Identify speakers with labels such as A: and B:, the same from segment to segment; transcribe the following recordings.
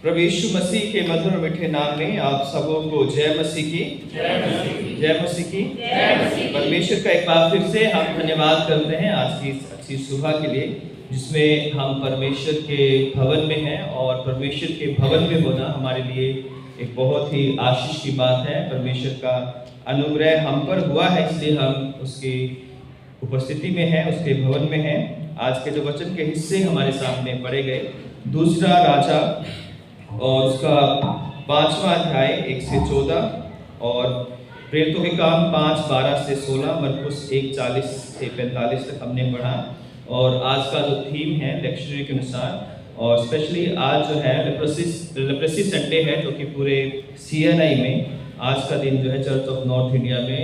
A: प्रभु यीशु मसीह के मधुर मीठे नाम में आप सबों को जय मसीह की। जय मसीह की। परमेश्वर का एक बार फिर से हम धन्यवाद करते हैं आज की इस अच्छी सुबह के लिए, जिसमें हम परमेश्वर के भवन में हैं और परमेश्वर के भवन में होना हमारे लिए एक बहुत ही आशीष की बात है। परमेश्वर का अनुग्रह हम पर हुआ है, इसलिए हम उसकी उपस्थिति में हैं, उसके भवन में हैं। आज के जो वचन के हिस्से हमारे सामने पढ़े गए, दूसरा राजा और उसका 5वां अध्याय 1 से 14 और प्रेरितों के काम 5:12 से 16, मरकुस 1:40 से 45 तक हमने पढ़ा। और आज का जो थीम है लेक्चररी के अनुसार, और स्पेशली आज जो है लेप्रेसी संडे है, जो कि पूरे CNI में आज का दिन जो है चर्च ऑफ नॉर्थ इंडिया में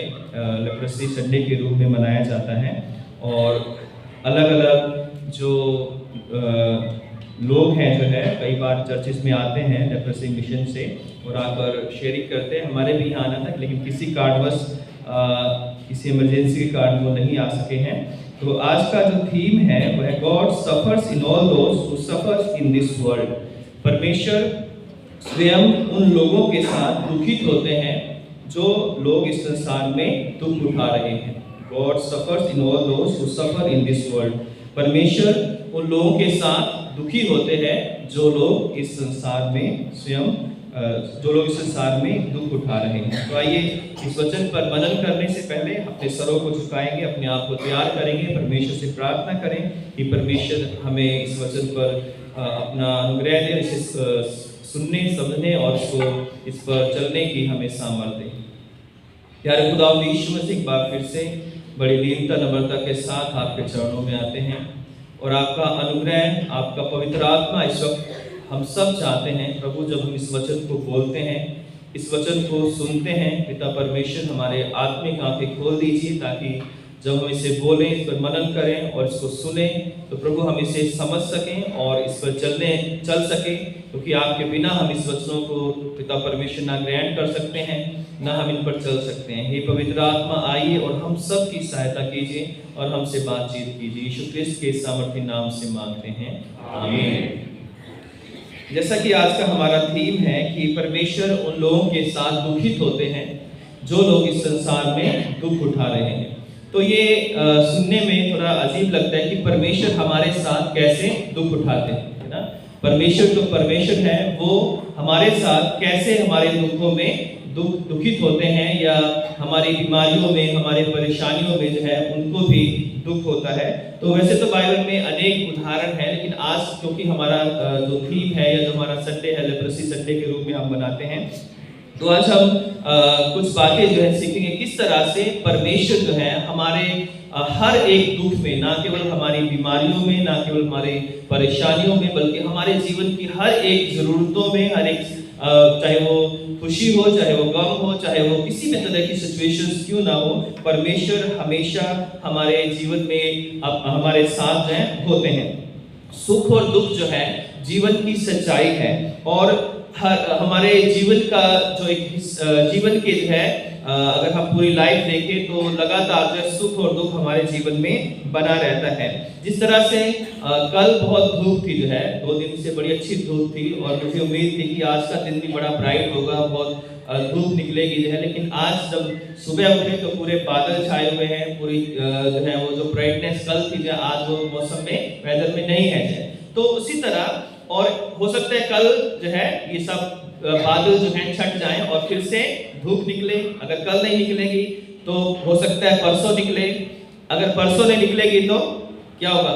A: लेप्रेसी संडे के रूप में मनाया जाता है। और अलग अलग जो लोग हैं जो है कई बार चर्चिस में आते हैं लेप्रेसी मिशन से और आकर शेयरिंग करते हैं। हमारे भी यहाँ आना था, लेकिन किसी कारणवश किसी इमरजेंसी के कारण वो नहीं आ सके हैं। तो आज का जो थीम है वो है God suffers in all those who suffers in this world. परमेश्वर स्वयं उन लोगों के साथ दुखित होते हैं जो लोग इस संसार में दुख उठा रहे हैं। God suffers in all those who suffer in this world. परमेश्वर उन लोगों के साथ दुखी होते हैं जो लोग इस संसार में दुख उठा रहे हैं। तो आइए इस वचन पर मनन करने से पहले अपने सरों को झुकाएंगे, अपने आप को तैयार करेंगे, परमेश्वर से प्रार्थना करें कि परमेश्वर हमें इस वचन पर अपना अनुग्रह दे, इसे सुनने समझने और इस पर चलने की हमें सामर्थ्य दे। प्यारे खुदावंद यीशु मसीह एक बार फिर से बड़ी दीनता नम्रता के साथ आपके चरणों में आते हैं और आपका अनुग्रह, आपका पवित्र आत्मा इस वक्त हम सब चाहते हैं प्रभु, जब हम इस वचन को बोलते हैं, इस वचन को सुनते हैं, पिता परमेश्वर हमारे आत्मिक आंखें खोल दीजिए, ताकि जब हम इसे बोलें, इस पर मनन करें और इसको सुने, तो प्रभु हम इसे समझ सकें और इस पर चल सकें, क्योंकि आपके बिना हम इस वचनों को पिता परमेश्वर ना ग्रहण कर सकते हैं, ना हम इन पर चल सकते हैं। हे पवित्र आत्मा, आइए और हम सब की सहायता कीजिए और हमसे बातचीत कीजिए। यीशु ख्रिस्त के सामर्थी नाम से मांगते हैं, आमीन। जैसा कि आज का हमारा थीम है कि परमेश्वर उन लोगों के साथ दुखित होते हैं जो लोग इस संसार में दुख उठा रहे हैं। तो ये सुनने में थोड़ा अजीब लगता है कि परमेश्वर हमारे साथ कैसे दुख उठाते हैं, है ना। परमेश्वर जो परमेश्वर है वो हमारे साथ कैसे हमारे दुखों में दुखित होते हैं, या हमारी बीमारियों में, हमारे परेशानियों में जो है उनको भी दुख होता है। तो वैसे तो बाइबल में अनेक उदाहरण हैं, लेकिन आज क्योंकि हमारा जो थीम है या जो हमारा संडे है लेप्रेसी संडे के रूप में हम बनाते हैं, तो आज हम कुछ बातें जो है सीखेंगे किस तरह से परमेश्वर जो है हमारे हर एक दुख में, ना केवल हमारी बीमारियों में, ना केवल हमारे परेशानियों में, बल्कि हमारे जीवन की हर एक जरूरतों में, हर एक चाहे वो खुशी हो, चाहे वो गम हो, चाहे वो किसी भी तरह की सिचुएशंस क्यों ना हो, परमेश्वर हमेशा हमारे जीवन में हमारे साथ जो है होते हैं। सुख और दुख जो है जीवन की सच्चाई है, और हमारे जीवन का जो एक जीवन के जो है अगर हम पूरी लाइफ देखें तो लगातार जो सुख और दुख हमारे जीवन में बना रहता है। जिस तरह से कल बहुत धूप थी, जो है 2 दिन से बड़ी अच्छी धूप थी, और मुझे उम्मीद थी कि आज का दिन भी बड़ा ब्राइट होगा, बहुत धूप निकलेगी जो है, लेकिन आज जब सुबह उठे तो पूरे बादल छाए हुए हैं, पूरी जो है वो जो ब्राइटनेस कल थी जो आज वो मौसम में, वेदर में नहीं है। तो उसी तरह और हो सकता है कल जो है ये सब बादल जो है छट जाएं और फिर से धूप निकले। अगर कल नहीं निकलेगी तो हो सकता है परसों निकले। अगर परसों नहीं निकलेगी तो क्या होगा,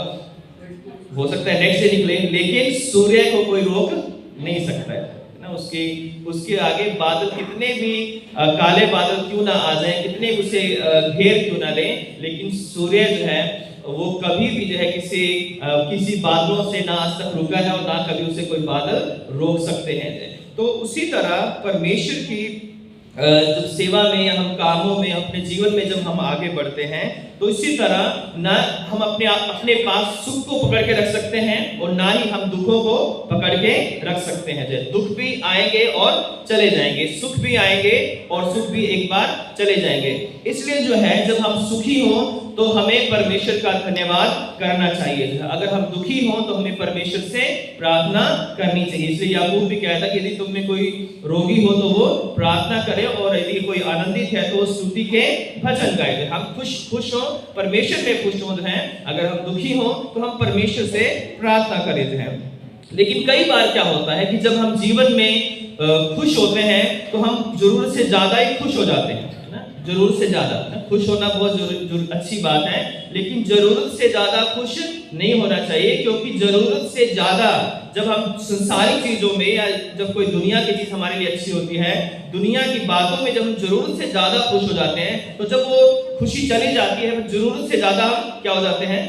A: हो सकता है नेक्स्ट डे निकले, लेकिन सूर्य को कोई रोक नहीं सकता है ना। उसके आगे बादल कितने भी काले बादल क्यों ना आ जाएं, कितने उसे घेर क्यों ना लें, लेकिन सूर्य जो है वो कभी भी जो है किसी बादलों से ना आज तक रुका है और ना कभी उसे कोई बादल रोक सकते हैं। तो उसी तरह परमेश्वर की जब सेवा में या हम कामों में, अपने जीवन में जब हम आगे बढ़ते हैं, तो इसी तरह ना हम अपने पास सुख को पकड़ के रख सकते हैं और ना ही हम दुखों को पकड़ के रख सकते हैं। जैसे दुख भी आएंगे और चले जाएंगे, सुख भी आएंगे और सुख भी एक बार चले जाएंगे। इसलिए जो है जब हम सुखी हो तो हमें परमेश्वर का धन्यवाद करना चाहिए। अगर हम दुखी हों तो हमें परमेश्वर से प्रार्थना करनी चाहिए। इसलिए याकूब भी कहता कि यदि तुम में कोई रोगी हो तो वो प्रार्थना करे, और यदि कोई आनंदित है तो स्तुति के भजन गाए। हम खुश हो, परमेश्वर में खुश हो हैं। अगर हम दुखी हो तो हम परमेश्वर से प्रार्थना करें हैं। लेकिन कई बार क्या होता है कि जब हम जीवन में खुश होते हैं तो हम जरूरत से ज्यादा ही खुश हो जाते हैं ना। जरूरत से ज्यादा खुश होना बहुत अच्छी बात है, लेकिन जरूरत से ज्यादा खुश नहीं होना चाहिए, क्योंकि जरूरत से ज्यादा जब हम संसारिक चीजों में, या जब कोई दुनिया की चीज हमारे लिए अच्छी होती है, दुनिया की बातों में जब हम जरूरत से ज्यादा खुश हो जाते हैं, तो जब वो खुशी चली जाती है जरूरत से ज्यादा हम क्या हो जाते हैं,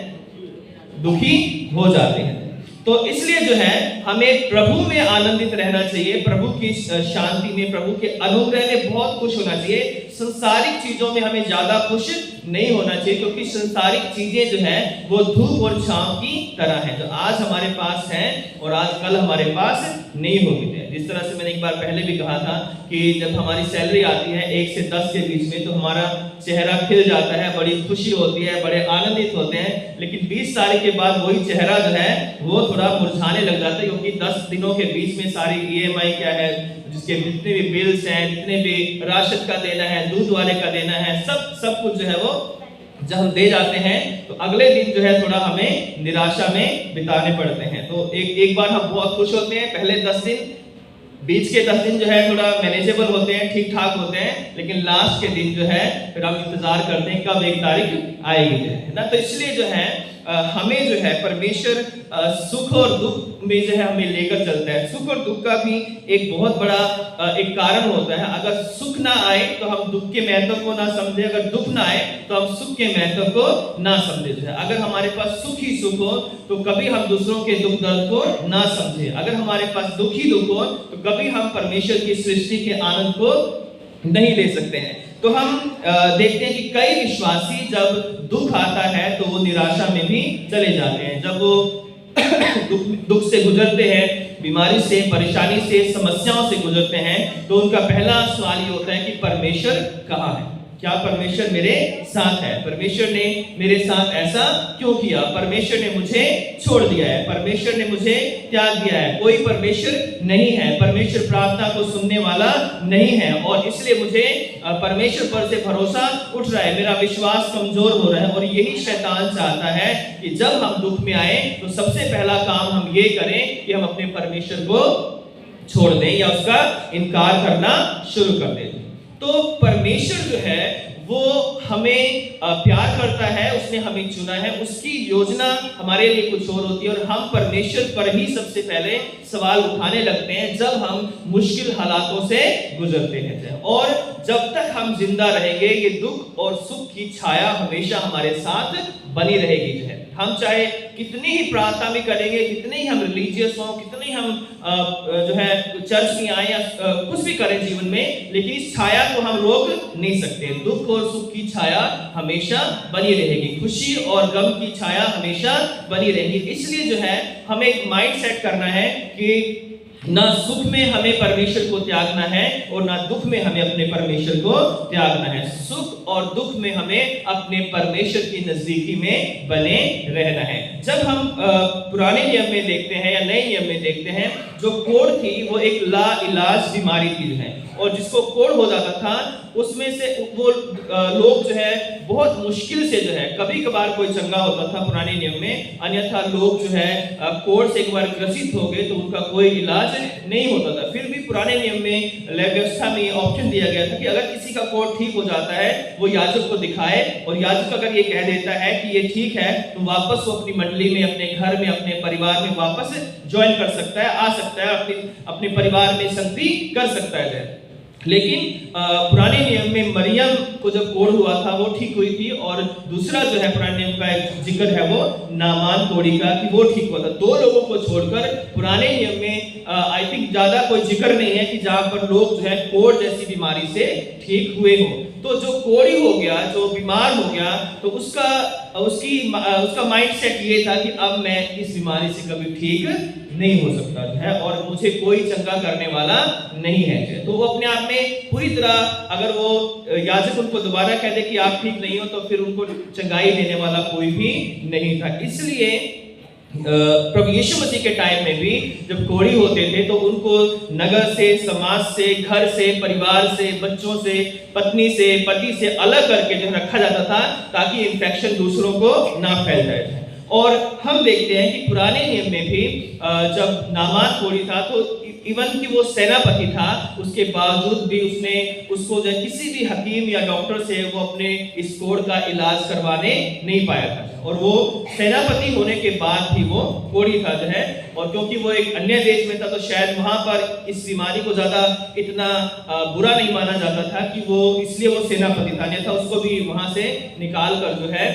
A: दुखी हो जाते हैं। तो इसलिए जो है हमें प्रभु में आनंदित रहना चाहिए, प्रभु की शांति में, प्रभु के अनुग्रह में बहुत खुश होना चाहिए। संसारिक चीजों में हमें ज्यादा खुश नहीं होना चाहिए, क्योंकि संसारिक चीजें जो है वो धूप और छांव की तरह है, जो आज हमारे पास है और आज कल हमारे पास नहीं होगी। जिस तरह से मैंने एक बार पहले भी कहा था कि जब हमारी सैलरी आती है 1 से 10 के बीच में, तो हमारा चेहरा खिल जाता है, बड़ी खुशी होती है, बड़े आनंदित होते हैं। लेकिन 20 तारीख के बाद वही चेहरा जो है वो थोड़ा मुरझाने लग जाता है, क्योंकि 10 दिनों के बीच में सारी EMI क्या है, जिसके जितने भी बिल्स हैं, जितने भी राशन का देना है, दूध वाले का देना है, सब कुछ जो है वो जब हम दे जाते हैं तो अगले दिन जो है थोड़ा हमें निराशा में बिताने पड़ते हैं। तो एक बार हम बहुत खुश होते हैं, पहले 10 दिन, बीच के 10 दिन जो है थोड़ा मैनेजेबल होते हैं, ठीक ठाक होते हैं, लेकिन लास्ट के दिन जो है फिर हम इंतजार करते हैं कब 1 तारीख आएगी, है ना। तो इसलिए जो है हमें जो है परमेश्वर सुख और दुख में जो है हमें लेकर चलता है। सुख और दुख का भी एक बहुत बड़ा एक कारण होता है। अगर सुख ना आए तो हम दुख के महत्व को ना समझे, अगर दुख ना आए तो हम सुख के महत्व को ना समझे। अगर हमारे पास सुख ही सुख हो तो कभी हम दूसरों के दुख दर्द को ना समझे। अगर हमारे पास दुख ही दुख हो तो कभी हम परमेश्वर की सृष्टि के आनंद को नहीं ले सकते हैं। तो हम देखते हैं कि कई विश्वासी जब दुख आता है तो वो निराशा में भी चले जाते हैं। जब वो दुख से गुजरते हैं, बीमारी से, परेशानी से, समस्याओं से गुजरते हैं, तो उनका पहला सवाल ये होता है कि परमेश्वर कहाँ है? क्या परमेश्वर मेरे साथ है? परमेश्वर ने मेरे साथ ऐसा क्यों किया? परमेश्वर ने मुझे छोड़ दिया है, परमेश्वर ने मुझे त्याग दिया है, कोई परमेश्वर नहीं है, परमेश्वर प्रार्थना को सुनने वाला नहीं है, और इसलिए मुझे परमेश्वर पर से भरोसा उठ रहा है, मेरा विश्वास कमजोर हो रहा है। और यही शैतान चाहता है कि जब हम दुख में आए तो सबसे पहला काम हम ये करें कि हम अपने परमेश्वर को छोड़ दें या उसका इनकार करना शुरू कर दें। तो परमेश्वर जो है वो हमें प्यार करता है, उसने हमें चुना है, उसकी योजना हमारे लिए कुछ और होती है, और हम परमेश्वर पर ही सबसे पहले सवाल उठाने लगते हैं जब हम मुश्किल हालातों से गुजरते हैं। और जब तक हम जिंदा रहेंगे ये दुख और सुख की छाया हमेशा हमारे साथ बनी रहेगी। जो है हम चाहे कितनी ही प्रार्थना भी करेंगे, कितने ही हम रिलीजियस हों, कितने ही हम जो है चर्च में आए या कुछ भी करें जीवन में, लेकिन इस छाया को हम रोक नहीं सकते। दुख और सुख की छाया हमेशा बनी रहेगी, खुशी और गम की छाया हमेशा बनी रहेगी। इसलिए जो है हमें एक माइंड सेट करना है कि ना सुख में हमें परमेश्वर को त्यागना है और ना दुख में हमें अपने परमेश्वर को त्यागना है। सुख और दुख में हमें अपने परमेश्वर की नजदीकी में बने रहना है। जब हम पुराने नियम में देखते हैं या नए नियम में देखते हैं, जो कोढ़ थी वो एक ला इलाज बीमारी थी जो है, और जिसको कोढ़ हो जाता था उसमें से वो लोग जो है बहुत मुश्किल से जो है, कभी कभार कोई चंगा होता था पुराने नियम में, अन्यथा लोग जो है कोढ़ से एक बार ग्रसित हो गए तो उनका कोई इलाज नहीं होता था। फिर भी पुराने नियम में व्यवस्था में ऑप्शन दिया गया था कि अगर किसी का कोढ़ ठीक हो जाता है वो याजक को दिखाए, और याजक अगर ये कह देता है कि ये ठीक है तो वापस वो अपनी मंडली में, अपने घर में, अपने परिवार में वापस ज्वाइन कर सकता है, आ सकता है, अपने परिवार में संगति कर सकता है। लेकिन पुराने नियम में मरियम को जब कोढ़ हुआ था वो ठीक हुई थी, और दूसरा जो है पुराने नियम का एक जिक्र है वो नामान कोढ़ी का कि वो ठीक हुआ था। 2 लोगों को छोड़कर पुराने नियम में आई थिंक ज्यादा कोई जिक्र नहीं है कि जहां पर लोग जो है कोढ़ जैसी बीमारी से ठीक हुए हो। तो जो कोढ़ी हो गया, जो बीमार हो गया, तो उसका माइंडसेट ये था कि अब मैं इस बीमारी से कभी ठीक नहीं हो सकता है और मुझे कोई चंगा करने वाला नहीं है। तो वो अपने आप में पूरी तरह, अगर वो याजक उनको दोबारा कह दे कि आप ठीक नहीं हो, तो फिर उनको चंगाई देने वाला कोई भी नहीं था। इसलिए प्रभु यीशु मसीह के टाइम में भी जब कोढ़ी होते थे तो उनको नगर से, समाज से, घर से, परिवार से, बच्चों से, पत्नी से, पति से अलग करके जो रखा जाता था, ताकि इन्फेक्शन दूसरों को ना फैल जाए। और हम देखते हैं कि पुराने नियम में भी जब नामान कोढ़ी था तो इवन कि वो सेनापति था, उसके बावजूद भी उसको जो किसी भी हकीम या डॉक्टर से वो अपने इस कोढ़ का इलाज करवाने नहीं पाया था। और वो सेनापति होने के बाद भी वो कोढ़ी था जो है, और क्योंकि वो एक अन्य देश में था तो शायद वहां पर इस बीमारी को ज्यादा इतना बुरा नहीं माना जाता था कि वो, इसलिए वो सेनापति था, नहीं था उसको भी वहां से निकाल कर जो है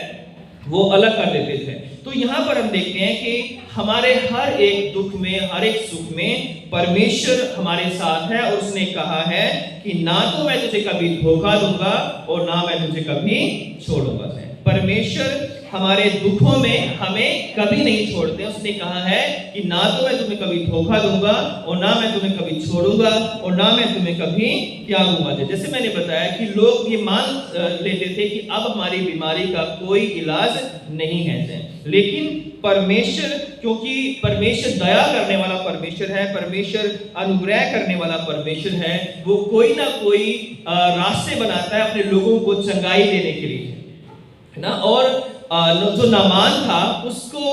A: वो अलग कर देते थे। तो यहाँ पर हम देखते हैं कि हमारे हर एक दुख में, हर एक सुख में परमेश्वर हमारे साथ है, और उसने कहा है कि ना तो मैं तुझे कभी धोखा दूंगा और ना मैं तुझे कभी छोड़ूंगा। परमेश्वर हमारे दुखों में हमें कभी नहीं छोड़ते। उसने कहा है कि ना तो मैं तुम्हें कभी धोखा दूंगा और ना मैं तुम्हें कभी छोड़ूंगा और ना मैं तुम्हें कभी त्यागूंगा। जैसे मैंने बताया कि लोग ये मान लेते थे कि अब हमारी बीमारी का कोई इलाज नहीं है, लेकिन परमेश्वर, क्योंकि परमेश्वर दया करने वाला परमेश्वर है, परमेश्वर अनुग्रह करने वाला परमेश्वर है, वो कोई ना कोई रास्ते बनाता है अपने लोगों को चंगाई देने के लिए, है ना। और जो नामान था उसको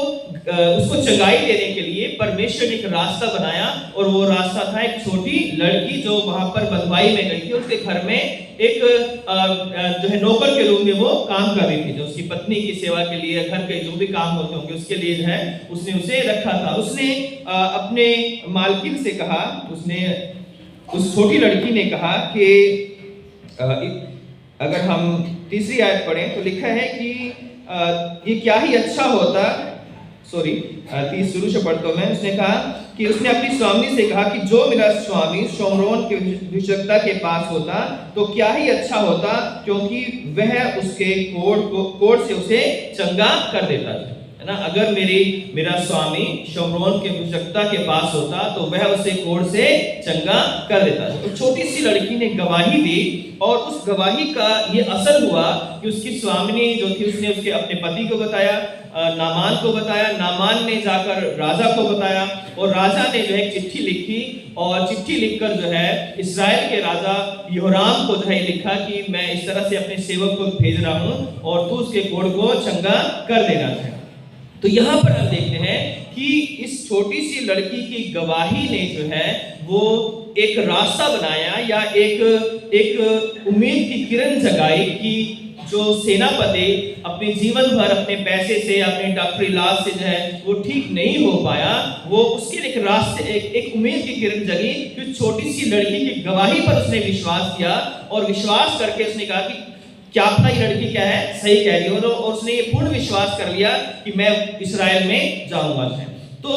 A: चंगाई देने के लिए परमेश्वर ने एक रास्ता बनाया, और वो रास्ता था एक छोटी लड़की जो वहां पर बंधुआई में गई थी। उसके घर में एक जो है नौकर के रूप में वो काम कर रही थी, जो उसकी पत्नी की सेवा के लिए, घर के जो भी काम होते होंगे उसके लिए जो है उसने उसे रखा था। उसने अपने मालकिन से कहा, उसने उस छोटी लड़की ने कहा कि अगर हम तीसरी आयत पढ़ें तो लिखा है कि ये क्या ही अच्छा होता, 30 शुरू से पढ़ता हूं मैं। उसने कहा कि उसने अपनी स्वामी से कहा कि जो मेरा स्वामी शोमरोन के विशुद्धता के पास होता तो क्या ही अच्छा होता, क्योंकि वह उसके कोढ़ से उसे चंगा कर देता था, है ना। अगर मेरा स्वामी शोमरोन के विशुद्धता के पास होता तो वह उसे कोढ़ से चंगा कर देता था। तो छोटी सी लड़की ने गवाही दी, और उस गवाही का ये असर हुआ कि उसकी स्वामिनी जो थी उसने उसके अपने पति को बताया, नामान को बताया, नामान ने जाकर राजा को बताया, और राजा ने जो है चिट्ठी लिखी, और चिट्ठी लिखकर जो है इस्राएल के राजा यहोराम को जो है लिखा कि मैं इस तरह से अपने सेवक को भेज रहा हूँ और तू उसके कोढ़ को चंगा कर देना है। तो यहाँ पर हम देखते हैं कि इस छोटी सी लड़की की गवाही ने जो है वो एक रास्ता बनाया, या एक उम्मीद की किरण जगाई कि जो सेनापति अपने जीवन भर अपने पैसे से, अपने डॉक्टरी इलाज से जो है वो ठीक नहीं हो पाया, वो उसके लिए एक रास्ते, एक उम्मीद की किरण जगी कि छोटी सी लड़की की गवाही पर उसने विश्वास किया, और विश्वास करके उसने कहा कि क्या पता ये लड़की क्या है, सही कह रही हो, और उसने ये पूर्ण विश्वास कर लिया कि मैं इस्राएल में जाऊंगा। तो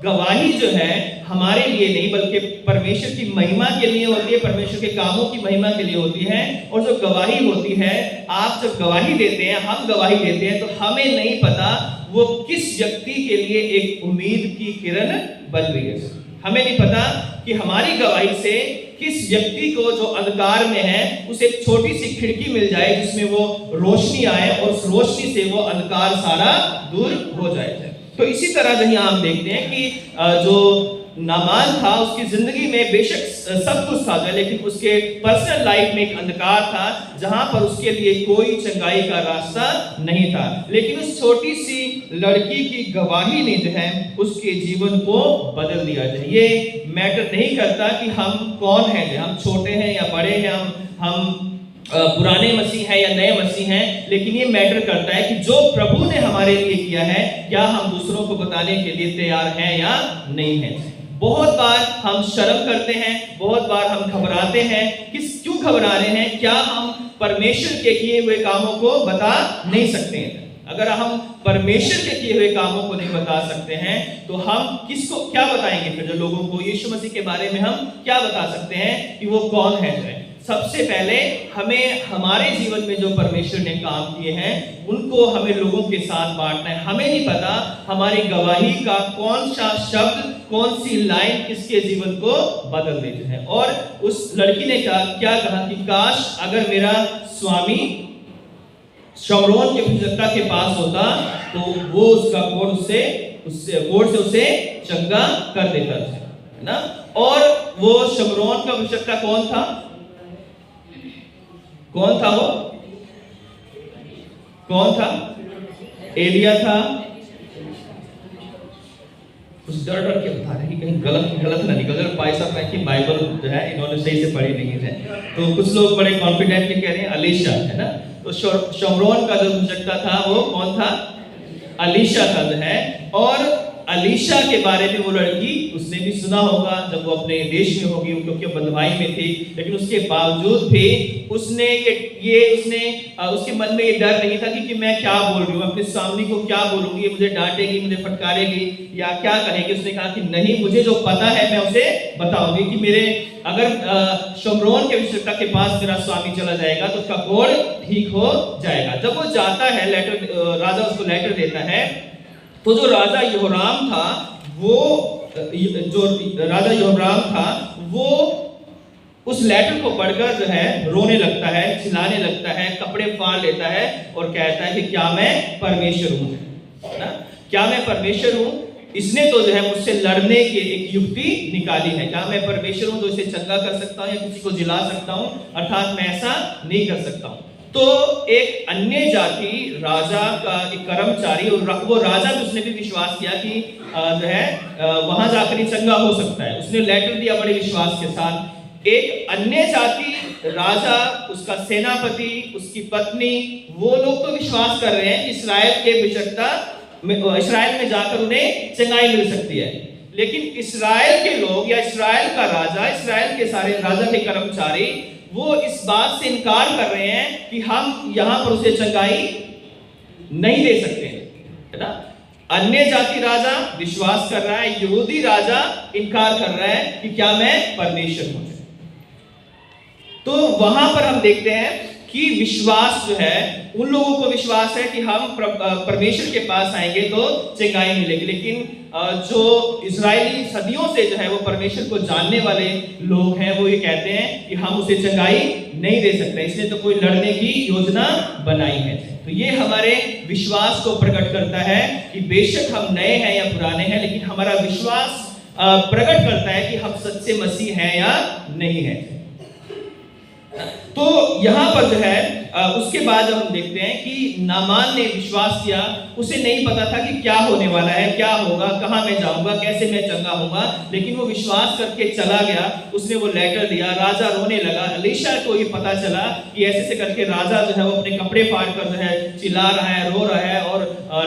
A: गवाही जो है हमारे लिए नहीं बल्कि परमेश्वर की महिमा के लिए होती है, परमेश्वर के कामों की महिमा के लिए होती है। और जो गवाही होती है, आप जब गवाही देते हैं, हम गवाही देते हैं, तो हमें नहीं पता वो किस व्यक्ति के लिए एक उम्मीद की किरण बन रही है। हमें नहीं पता कि हमारी गवाही से किस व्यक्ति को जो अंधकार में है उसे एक छोटी सी खिड़की मिल जाए जिसमें वो रोशनी आए, और उस रोशनी से वो अंधकार सारा दूर हो जाए। तो इसी तरह जो यहाँ हम देखते हैं कि जो नामान था उसकी जिंदगी में बेशक सब कुछ था, लेकिन उसके पर्सनल लाइफ में एक अंधकार था जहां पर उसके लिए कोई चंगाई का रास्ता नहीं था। लेकिन उस छोटी सी लड़की की गवाही ने जो है उसके जीवन को बदल दिया। ये मैटर नहीं करता कि हम कौन हैं, हम छोटे हैं या बड़े हैं, हम पुराने मसीह हैं या नए मसीह हैं, लेकिन ये मैटर करता है कि जो प्रभु ने हमारे लिए किया है, क्या हम दूसरों को बताने के लिए तैयार हैं या नहीं हैं। बहुत बार हम शर्म करते हैं, बहुत बार हम घबराते हैं। क्यों घबरा रहे हैं? क्या हम परमेश्वर के किए हुए कामों को बता नहीं सकते हैं? अगर हम परमेश्वर के किए हुए कामों को नहीं बता सकते हैं तो हम किसको क्या बताएंगे? फिर जो लोगों को यीशु मसीह के बारे में हम क्या बता सकते हैं कि वो कौन है? सबसे पहले हमें हमारे जीवन में जो परमेश्वर ने काम किए हैं उनको हमें लोगों के साथ बांटना है। हमें नहीं पता हमारी गवाही का कौन सा शब्द, कौन सी लाइन किसके जीवन को बदल देते हैं। और उस लड़की ने क्या कहा कि काश अगर मेरा स्वामी शमरोन के भुजक्ता के पास होता तो वो उसका कोढ़ से उसे चंगा कर देता था, है ना। और वो शमरोन का भुजक्ता कौन था? वो कौन था? एलिया था। कुछ डर के बता रहे कहीं गलत ना निकल जाए। भाई साहब की बाइबल जो है इन्होंने सही से पढ़ी नहीं है, तो कुछ लोग बड़े कॉन्फिडेंटली कह रहे हैं अलीशा, है ना। तो शमरोन का जो भुजक्ता था वो कौन था? अलीशा का है। और अलीशा के बारे में वो लड़की, उसने भी सुना होगा जब वो अपने देश में होगी, क्योंकि बंधुआई में थी, लेकिन उसके बावजूद भी उसने उसके मन में ये डर नहीं था कि मैं क्या बोल रही हूँ, अपने स्वामी को क्या बोलूंगी, मुझे डांटेगी, मुझे फटकारेगी या क्या कहेगी। उसने कहा कि नहीं, मुझे जो पता है मैं उसे बताऊंगी कि मेरे अगर शमरोन के भुजक्ता के पास मेरा स्वामी चला जाएगा तो उसका कोढ़ ठीक हो जाएगा। जब वो जाता है, राजा उसको लेटर देता है, तो जो राजा यहोराम था वो उस लेटर को पढ़कर जो है रोने लगता है, चिल्लाने लगता है, कपड़े फाड़ लेता है और कहता है कि क्या मैं परमेश्वर हूँ, ना, क्या मैं परमेश्वर हूँ? इसने तो जो है मुझसे लड़ने की एक युक्ति निकाली है। क्या मैं परमेश्वर हूँ तो इसे चंगा कर सकता हूँ या किसी को जिला सकता हूँ? अर्थात मैं ऐसा नहीं कर सकता हूँ। तो एक अन्य जाति राजा का एक कर्मचारी, और वो राजा भी, उसने भी विश्वास किया कि जो है वहां जाकर ही चंगा हो सकता है। उसने लेटर दिया बड़े विश्वास के साथ। एक अन्य जाति राजा, उसका सेनापति, उसकी पत्नी, वो लोग तो विश्वास कर रहे हैं कि इस्राएल में जाकर उन्हें चंगाई मिल सकती है। लेकिन इस्राएल के लोग या इस्राएल का राजा, इस्राएल के सारे राजा के कर्मचारी, वो इस बात से इनकार कर रहे हैं कि हम यहां पर उसे चंगाई नहीं दे सकते, है ना। अन्य जाति राजा विश्वास कर रहा है, यहूदी राजा इनकार कर रहा है कि क्या मैं परमेश्वर हूं। तो वहां पर हम देखते हैं कि विश्वास जो है, उन लोगों को विश्वास है कि हम परमेश्वर के पास आएंगे तो चंगाई मिलेगी। लेकिन जो इजरायली सदियों से जो है वो परमेश्वर को जानने वाले लोग हैं, वो ये कहते हैं कि हम उसे चंगाई नहीं दे सकते, इसलिए तो कोई लड़ने की योजना बनाई है। तो ये हमारे विश्वास को प्रकट करता है कि बेशक हम नए हैं या पुराने हैं, लेकिन हमारा विश्वास प्रकट करता है कि हम सच्चे मसीह हैं या नहीं है। तो यहां पर जो है उसके बाद जब हम देखते हैं कि नामान ने विश्वास किया, उसे नहीं पता था कि क्या होने वाला है, क्या होगा, कहां मैं जाऊंगा, कैसे मैं चंगा होऊंगा, लेकिन वो विश्वास करके चला गया। उसने वो लेटर दिया, राजा रोने लगा। अलीशा को ये पता चला कि ऐसे से करके राजा जो है वो अपने कपड़े फाड़ कर जो है चिल्ला रहा है, रो रहा है और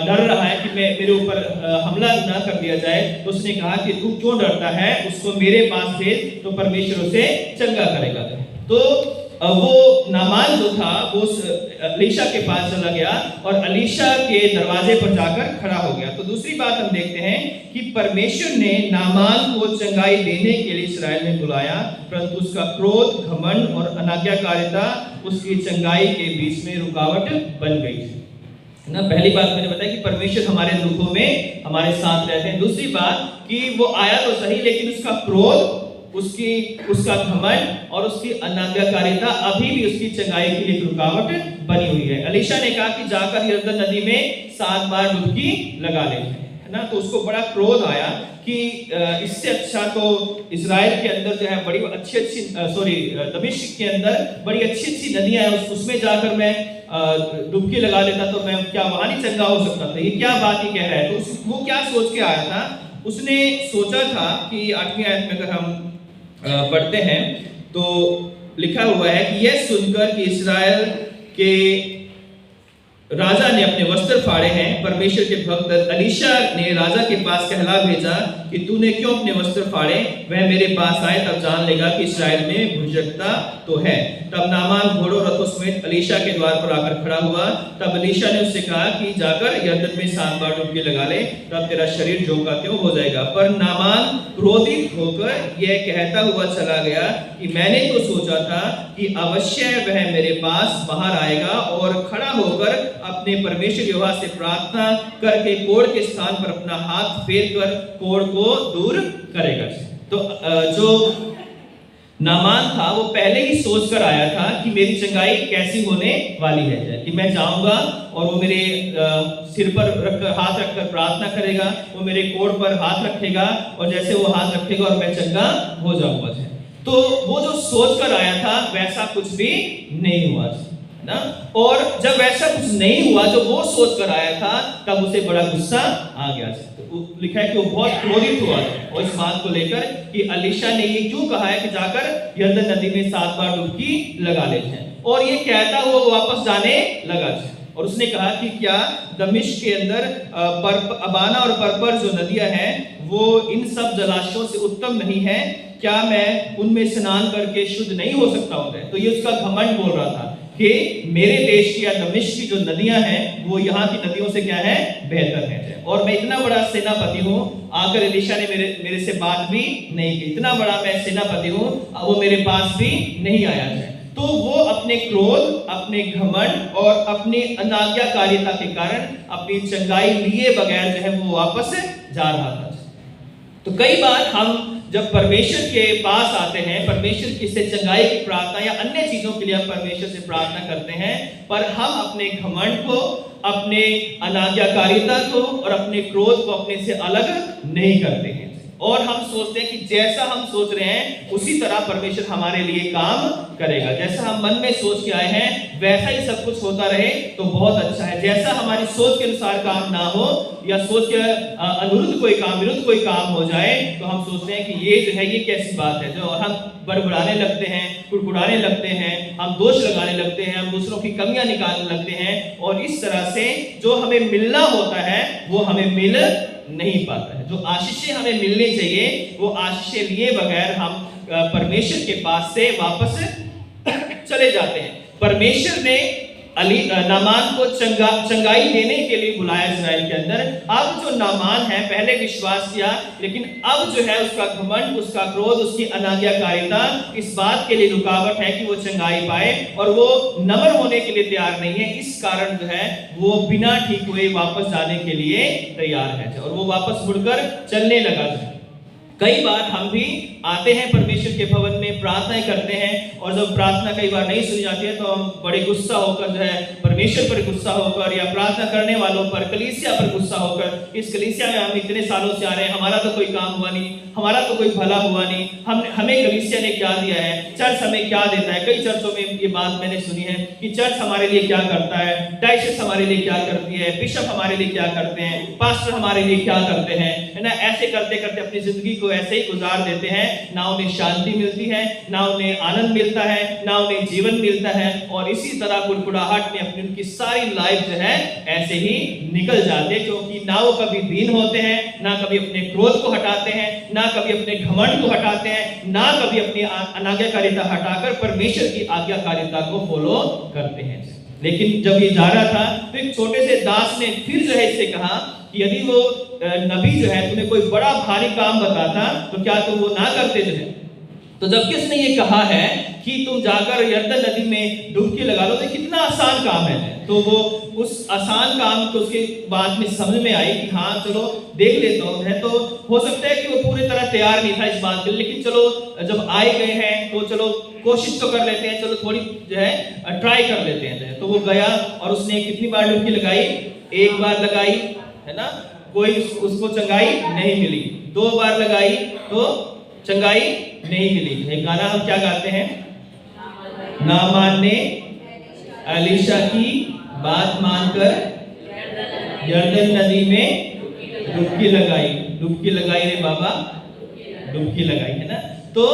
A: डर रहा है कि मेरे ऊपर हमला ना कर दिया जाए। तो उसने कहा कि तू क्यों डरता है, उसको मेरे पास भेज तो परमेश्वर उसे चंगा करेगा। तो वो नामान जो था वो अलीशा के पास चला गया और अलीशा के दरवाजे पर जाकर खड़ा हो गया। तो दूसरी बात हम देखते हैं कि परमेश्वर ने नामान को चंगाई देने के लिए इस्राएल में बुलाया, परंतु उसका क्रोध, घमंड और अनाज्ञाकारिता उसकी चंगाई के बीच में रुकावट बन गई ना। पहली बात मैंने बताया कि परमेश्वर हमारे दुखों में हमारे साथ रहते हैं। दूसरी बात कि वो आया तो सही, लेकिन उसका क्रोध, उसका घमंड और उसकी अनाज्ञाकारिता अभी भी उसकी चंगाई के लिए रुकावट बनी हुई है। अलीशा ने कहा कि जाकर यरदन नदी में 7 बार डुबकी लगा ले, है ना। तो उसको बड़ा क्रोध आया कि इससे अच्छा तो इजराइल के अंदर जो है बड़ी दमिश्क के अंदर बड़ी अच्छी नदियां हैं, उसमें जाकर मैं डुबकी लगा लेता तो मैं क्या वहां नहीं चंगा हो सकता था। ये क्या बात ही कह रहा है। तो वो क्या सोच के आया था, उसने सोचा था कि 8वीं आयत में अगर हम पढ़ते हैं तो लिखा हुआ है कि यह सुनकर कि इस्राएल के राजा ने अपने वस्त्र फाड़े हैं। परमेश्वर के भक्त एलीशा ने राजा के पास कहला भेजा कि तूने क्यों अपने वस्त्र फाड़े? वह मेरे पास आए तब जान लेगा कि इस्राएल में भुजकता तो है। तब नामान घोड़ों रथों समेत एलीशा के द्वार पर आकर खड़ा हुआ। तब एलीशा ने उससे कहा कि जाकर यरदन में 7 बार डुबकी लगा ले, तब तेरा शरीर ज्यों का त्यों हो जाएगा। पर नामान क्रोधित होकर यह कहता हुआ चला गया कि मैंने तो सोचा था कि अवश्य वह मेरे पास बाहर आएगा और खड़ा होकर अपने परमेश्वर यहोवा से प्रार्थना करके कोढ़ के स्थान पर अपना हाथ फेर कर कोढ़ को दूर करेगा। तो जो नामान था वो पहले ही सोच कर आया था कि मेरी चंगाई कैसी होने वाली है, कि मैं जाऊंगा और वो मेरे सिर पर रखकर हाथ रखकर प्रार्थना करेगा, वो मेरे कोढ़ पर हाथ रखेगा और जैसे वो हाथ रखेगा और मैं चंगा हो जाऊंगा। तो वो जो सोच कर आया था वैसा कुछ भी नहीं हुआ ना। और जब वैसा कुछ नहीं हुआ जो वो सोच कर आया था, तब उसे बड़ा गुस्सा आ गया। तो लिखा है कि वो बहुत क्रोधित हुआ और इस बात को लेकर कि एलीशा ने ये क्यों कहा है कि जाकर यरदन नदी में 7 बार डुबकी लगा लेते हैं। और ये कहता हुआ वो वापस जाने लगा और उसने कहा कि क्या दमिश्क के अंदर अबाना और परपर जो नदियां हैं वो इन सब जलाशयों से उत्तम नहीं है? क्या मैं उनमें स्नान करके शुद्ध नहीं हो सकता हूं? तो ये उसका घमंड बोल रहा था कि मेरे देश की या दमिश्क की जो नदियां हैं वो यहाँ की नदियों से क्या है, बेहतर है। और मैं इतना बड़ा सेनापति हूँ, आकर एलीशा ने मेरे से बात भी नहीं की। इतना बड़ा मैं सेनापति हूँ, वो मेरे पास भी नहीं आया है। तो वो अपने क्रोध, अपने घमंड और अपनी अनाज्ञाकारिता के कारण अपनी चंगाई लिए बगैर जो है वो वापस जा रहा था। तो कई बार हम जब परमेश्वर के पास आते हैं, परमेश्वर की से चंगाई की प्रार्थना या अन्य चीजों के लिए हम परमेश्वर से प्रार्थना करते हैं, पर हम अपने घमंड को, अपने अनाज्ञाकारिता को और अपने क्रोध को अपने से अलग नहीं करते हैं। और हम सोचते हैं कि जैसा हम सोच रहे हैं उसी तरह परमेश्वर हमारे लिए काम करेगा। जैसा हम मन में सोच के आए हैं वैसा ही सब कुछ होता रहे तो बहुत अच्छा है। जैसा हमारी सोच के अनुसार काम ना हो या सोच के अनुरुद्ध कोई काम, विरुद्ध कोई काम हो जाए तो हम सोचते हैं कि ये जो है ये कैसी बात है। जो हम बड़बड़ाने लगते हैं, कुड़कुड़ाने लगते हैं, हम दोष लगाने लगते हैं, हम दूसरों की कमियां निकालने लगते हैं और इस तरह से जो हमें मिलना होता है वो हमें मिल नहीं पाता है। जो आशीषें हमें मिलनी चाहिए वो आशीषें लिए बगैर हम परमेश्वर के पास से वापस चले जाते हैं। परमेश्वर ने नामान को चंगाई देने के लिए बुलाया इस्राएल के अंदर। अब जो नामान है पहले विश्वास किया, लेकिन अब जो है उसका घमंड, उसका क्रोध, उसकी अनाज्ञाकारिता इस बात के लिए रुकावट है कि वो चंगाई पाए और वो नम्र होने के लिए तैयार नहीं है। इस कारण जो है वो बिना ठीक हुए वापस जाने के लिए तैयार है और वो वापस मुड़कर चलने लगा। कई बार हम भी आते हैं परमेश्वर के भवन में, प्रार्थनाएं करते हैं और जब प्रार्थना कई बार नहीं सुनी जाती है तो हम बड़े गुस्सा होकर जो है परमेश्वर पर गुस्सा होकर या प्रार्थना करने वालों पर, कलीसिया पर गुस्सा होकर, इस कलीसिया में हम इतने सालों से आ रहे हैं, हमारा तो कोई काम हुआ नहीं, हमारा तो कोई भला हुआ नहीं, हमें कलीसिया ने क्या दिया है, चर्च हमें क्या देता है। कई चर्चों में ये बात मैंने सुनी है कि चर्च हमारे लिए क्या करता है, डायसिस हमारे लिए क्या करती है, बिशप हमारे लिए क्या करते हैं, पास्टर हमारे लिए क्या करते हैं, है ना। ऐसे करते करते अपनी जिंदगी को ऐसे ही गुजार देते हैं, ना उन्हें शांति मिलती है, ना उन्हें आनंद मिलता है, ना उन्हें जीवन मिलता है और इसी तरह कुड़कुड़ाहट में अपनी उनकी सारी लाइफ जो है ऐसे ही निकल जाती है, क्योंकि ना वो कभी दीन होते हैं, ना कभी अपने क्रोध को हटाते हैं, ना कभी अपने घमंड को हटाते हैं, ना कभी अपनी अनाज्ञाकारिता हटाकर परमेश्वर की आज्ञाकारिता को फॉलो करते हैं। लेकिन जब ये जा रहा था तो एक छोटे से दास ने फिर जो है इससे कहा कि यदि वो नबी जो है तुम्हें कोई बड़ा भारी काम बताता तो क्या तुम वो ना करते जो है। तो जब किसने ये कहा है कि तुम जाकर यरदन नदी में डुबकी लगा लो, तो कितना आसान काम है। तो वो उस आसान काम को उसके बाद में समझ में आई कि हाँ चलो देख लेता हूँ है। तो हो सकता है कि वो पूरी तरह तैयार नहीं था इस बात के लिए, लेकिन चलो जब आए गए हैं तो चलो कोशिश तो कर लेते हैं, चलो थोड़ी जो है ट्राई कर लेते हैं। तो वो गया और उसने कितनी बार डुबकी लगाई? 1 बार लगाई, है ना, कोई उसको चंगाई नहीं मिली। 2 बार लगाई तो चंगाई नहीं मिली। एक गाना हम क्या गाते हैं? नामान ने एलीशा की बात मानकर यरदन नदी में डुबकी लगाई। डुबकी लगाई रे बाबा, डुबकी लगाई, है ना। तो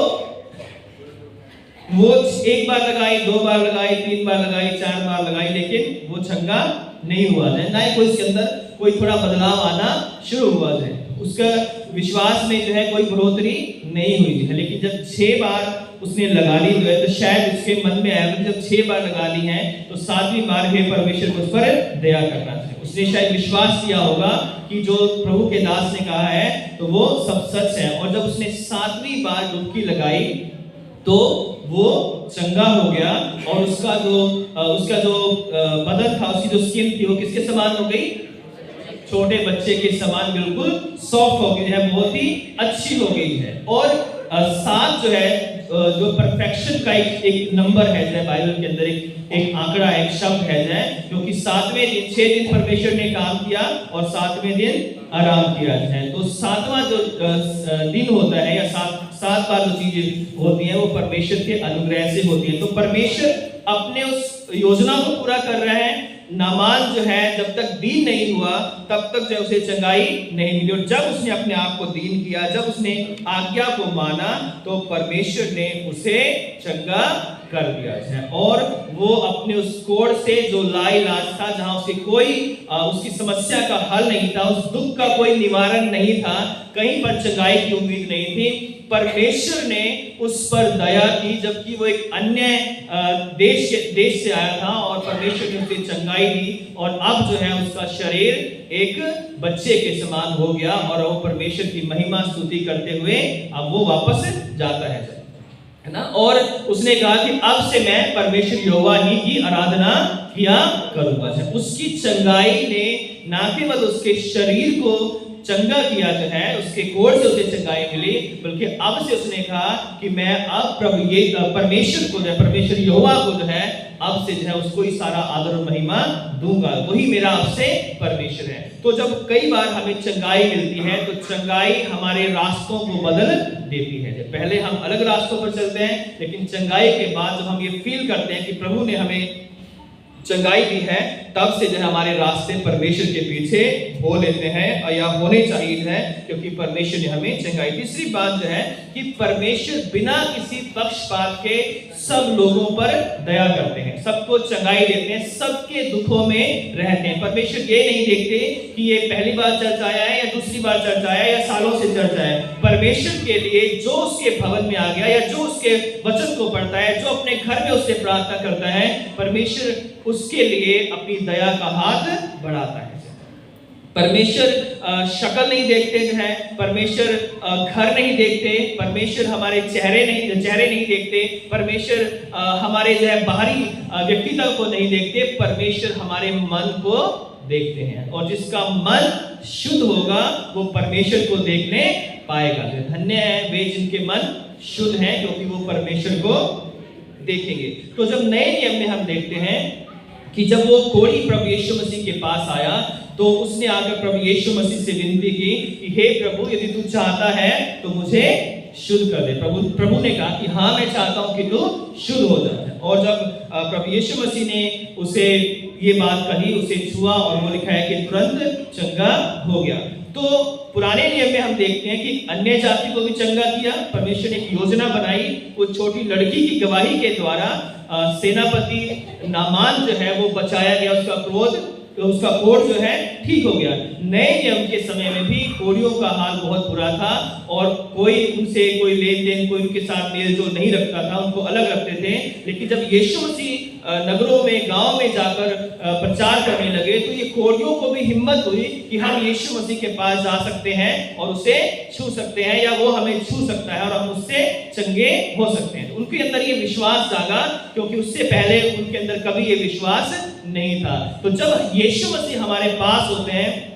A: वो 1 बार लगाई, 2 बार लगाई, 3 बार लगाई, 4 बार लगाई, लेकिन वो चंगा नहीं हुआ जाए, ना ही कोई इसके अंदर कोई थोड़ा बदलाव आना शुरू हुआ जाए, उसका विश्वास में जो है कोई बढ़ोतरी नहीं हुई है। लेकिन जब 6 बार उसने लगा ली जो है, तो शायद उसके मन में आया जब 6 बार लगा ली है तो 7वीं बार हे परमेश्वर को उस पर दया करना चाहिए। उसने शायद विश्वास किया होगा कि जो प्रभु के दास ने कहा है तो वो सब सच है। और जब उसने 7वीं बार डुबकी लगाई तो वो चंगा हो गया और उसका जो बदन था, उसकी जो स्किन थी वो किसके समान हो गई? छोटे बच्चे के समान बिल्कुल सॉफ्ट हो गई है, बहुत ही अच्छी हो गई है। और 7 जो है जो परफेक्शन का एक नंबर है जो बाइबल के अंदर एक आंकड़ा, एक शब्द है जो क्योंकि 7वें दिन 6 दिन परमेश्वर ने काम किया और 7वें दिन आराम किया है। तो 7वां जो दिन होता है या 7 बार जो चीजें होती हैं वो परमेश्वर के अनुग्रह से होती है। तो परमेश्वर अपने उस योजना को पूरा कर रहा है। नामान जो है जब तक दीन नहीं हुआ तब तक जो उसे चंगाई नहीं मिली, और जब उसने अपने आप को दीन किया, जब उसने आज्ञा को माना तो परमेश्वर ने उसे चंगा कर दिया है। और वो अपने उस कोड़ से जो लाइलाज था, जहां उसे कोई उसकी समस्या का हल नहीं था, उस दुख का कोई निवारण नहीं था, कहीं पर चंगाई की उम्मीद नहीं थी, परमेश्वर ने उस पर दया की, जबकि वो एक अन्य देश से आया था और परमेश्वर ने उसे चंगाई दी। और अब जो है उसका शरीर एक बच्चे के समान हो गया और वो परमेश्वर की महिमा स्तुति करते हुए अब वो वापस जाता है ना। और उसने कहा कि अब से मैं परमेश्वर यहोवा ही की आराधना किया करूंगा। उसकी चंगाई ने ना केवल उसके शरीर को चंगा किया जो है, उसके कोड़ से उसे चंगाई मिली, बल्कि अब से उसने कहा कि मैं अब परमेश्वर को जो है, परमेश्वर यहोवा को जो है अब से जो है उसको ही सारा आदर और महिमा दूंगा, वही मेरा अब से परमेश्वर है। तो जब कई बार हमें चंगाई मिलती है तो चंगाई हमारे रास्तों को बदल देती है। पहले हम अलग रास्तों पर चलते हैं, लेकिन चंगाई के बाद जब हम ये फील करते हैं कि प्रभु ने हमें चंगाई दी है, तब से जो है हमारे रास्ते परमेश्वर के पीछे हो लेते हैं या होने चाहिए है, क्योंकि परमेश्वर ने हमें चंगाई। तीसरी बात जो है कि परमेश्वर बिना किसी पक्षपात के सब लोगों पर दया करते हैं, सबको चंगाई देते हैं, सबके दुखों में रहते हैं। परमेश्वर ये नहीं देखते कि ये पहली बार चर्च आया है या दूसरी बार चर्च आया है या सालों से चर्च आया है। परमेश्वर के लिए जो उसके भवन में आ गया या जो उसके वचन को पढ़ता है, जो अपने घर में उससे प्रार्थना करता है, परमेश्वर उसके लिए अपनी दया का हाथ बढ़ाता है। परमेश्वर शक्ल नहीं देखते जो है, परमेश्वर घर नहीं देखते, परमेश्वर हमारे चेहरे नहीं देखते, परमेश्वर हमारे जो है बाहरी व्यक्तित्व को नहीं देखते, परमेश्वर हमारे मन को देखते हैं। और जिसका मन शुद्ध होगा वो परमेश्वर को देखने पाएगा। धन्य है वे जिनके मन शुद्ध हैं, क्योंकि वो परमेश्वर को देखेंगे। तो जब नए नियम में हम देखते हैं कि जब वो कोढ़ी प्रभु यीशु मसीह के पास आया तो उसने आकर प्रभु यीशु मसीह से विनती की कि हे प्रभु, यदि तू चाहता है तो मुझे शुद्ध कर दे। प्रभु ने कहा कि हाँ, मैं चाहता हूं कि तू शुद्ध हो जाए। और जब प्रभु यीशु मसीह ने उसे ये बात कही, उसे छुआ और वो लिखा है कि तुरंत चंगा हो गया। तो पुराने नियम में हम देखते हैं कि अन्य जाति को भी चंगा किया। परमेश्वर ने एक योजना बनाई, वो छोटी लड़की की गवाही के द्वारा सेनापति नामान जो है वो बचाया गया, उसका कोढ़ जो है ठीक हो गया। नए नियम के समय में भी कोढ़ियों का हाल बहुत बुरा था और कोई उनसे कोई लेन देन, कोई उनके साथ मेल जोल नहीं रखता था, उनको अलग रखते थे। लेकिन जब यीशु मसीह नगरों में, गांव में जाकर प्रचार करने लगे तो ये कोढ़ियों को भी हिम्मत हुई कि हम यीशु मसीह के पास जा सकते हैं और उसे छू सकते हैं, या वो हमें छू सकता है और हम उससे चंगे हो सकते हैं। उनके अंदर ये विश्वास जागा, क्योंकि उससे पहले उनके अंदर कभी ये विश्वास नहीं था। तो जब यीशु मसीह हमारे पास होते हैं,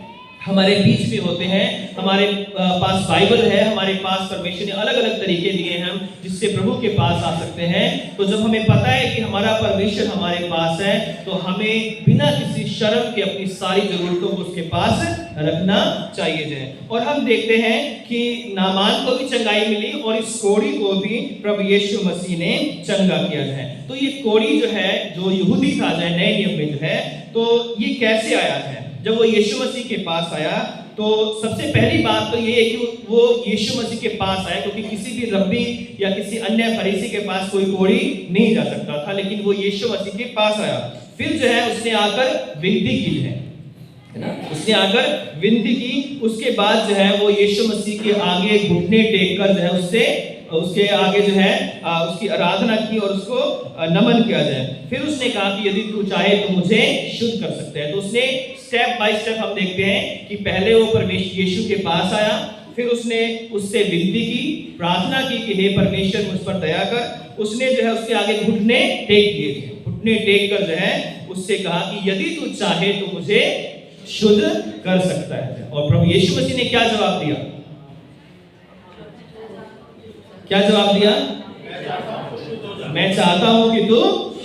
A: हमारे बीच में होते हैं, हमारे पास बाइबल है, हमारे पास परमेश्वर ने अलग अलग तरीके दिए हैं हम जिससे प्रभु के पास आ सकते हैं। तो जब हमें पता है कि हमारा परमेश्वर हमारे पास है तो हमें बिना किसी शर्म के अपनी सारी जरूरतों को उसके पास रखना चाहिए जाए। और हम देखते हैं कि नामान को भी चंगाई मिली और इस कोढ़ी को भी प्रभु यीशु मसीह ने चंगा किया जाए। तो ये कोढ़ी जो है, जो यहूदी था जाए नए नियम में जो है, तो ये कैसे आया है? जब वो यीशु मसीह के पास आया तो सबसे पहली बात तो ये है कि वो यीशु मसीह के पास आया, क्योंकि किसी भी रब्बी या किसी अन्य फरीसी के पास कोई कोढ़ी नहीं जा सकता था, लेकिन वो यीशु मसीह के पास आया। फिर जो है उसने आकर विनती की है ना, उसने आकर विनती की। उसके बाद जो है वो यीशु मसीह के आगे घुटने टेक कर जो है उसके आगे जो है उसकी आराधना की और उसको नमन किया जाए। फिर उसने कहा कि यदि तू चाहे तो मुझे शुद्ध कर सकते हैं। तो उसने स्टेप बाय स्टेप हम देखते हैं कि पहले वो परमेश्वर यीशु के पास आया, फिर उसने उससे विनती की, प्रार्थना की कि हे परमेश्वर मुझ पर दया कर। उसने जो है उसके आगे घुटने टेक दिए थे, घुटने टेक कर जो है उससे कहा कि यदि तू चाहे तो मुझे शुद्ध कर सकता है। और प्रभु यीशु मसीह ने क्या जवाब दिया? क्या जवाब दिया? मैं चाहता हूं कि तू